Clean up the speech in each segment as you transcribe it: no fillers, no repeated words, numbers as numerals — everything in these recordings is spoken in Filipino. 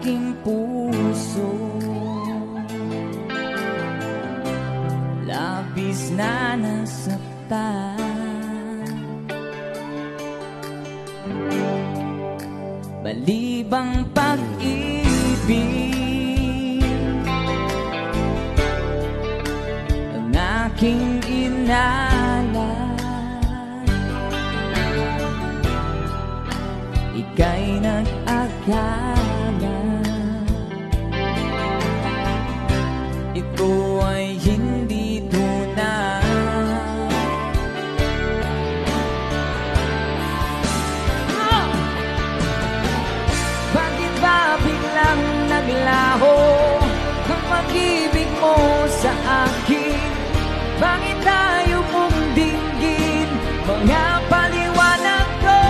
aking puso. Labis na nasaktan. Balibang pag-ibig ang aking inalay. Ika'y nag-akala ito ay hindi tunay. Bakit ba biglang naglaho ang pag-ibig mo sa akin? Bakit tayo mong dinggin mga paliwanag ko?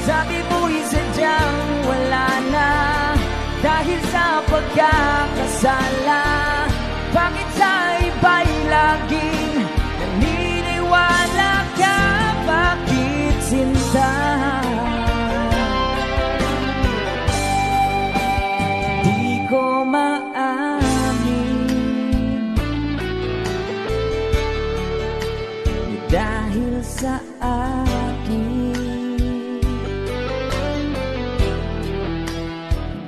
Sabi mo'y sadyang wala na dahil sa pagkakasala. Bakit sa iba'y laging naniniwala ka? Bakit sinta? Di ko maamin dahil sa akin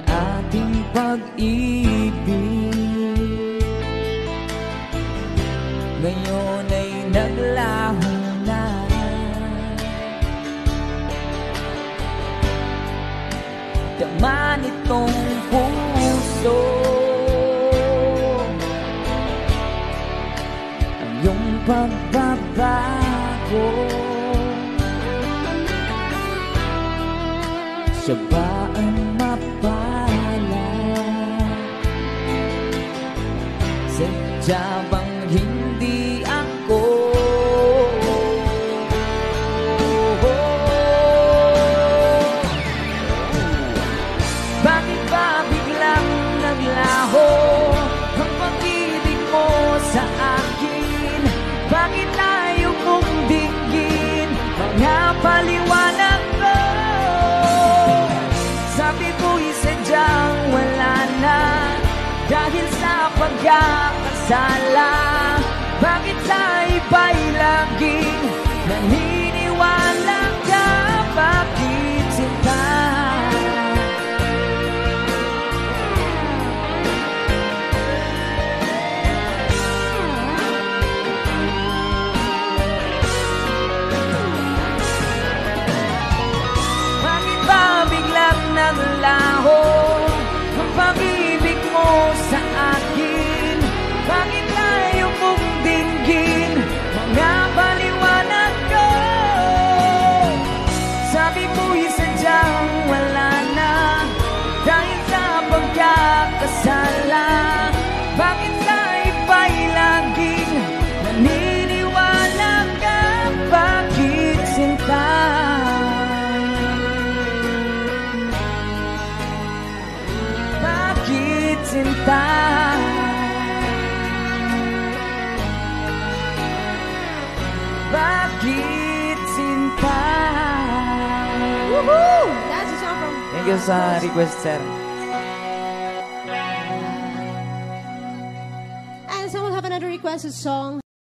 ating pag-ibig ngayon ay naglaho na. Tama nitong puso ang iyong pagbabago. Siya ba ang mapala? Sadya bang hindi ako? Bakit ba biglang naglaho ang pag-ibig mo sa akin? Bakit tayo mong dinggin mga paliwanag ko? Sabi mo'y sadyang wala na dahil sa pagkakasala. Bakit sa iba'y laging naniniwala ka? Bakit sinta? Bakit ba biglang naglaho ang pag-ibig mo sa akin? Bakit tayo mong dinggin mga paliwanag ko? Sabi mo'y sadyang wala na dahil sa pagkakasala. Bakit sa iba'y laging naniniwala ka? Bakit sinta? Bakit sinta? Bakit sinta? Woohoo! That's a song from... Thank you sa request, sir. And someone have another requested song.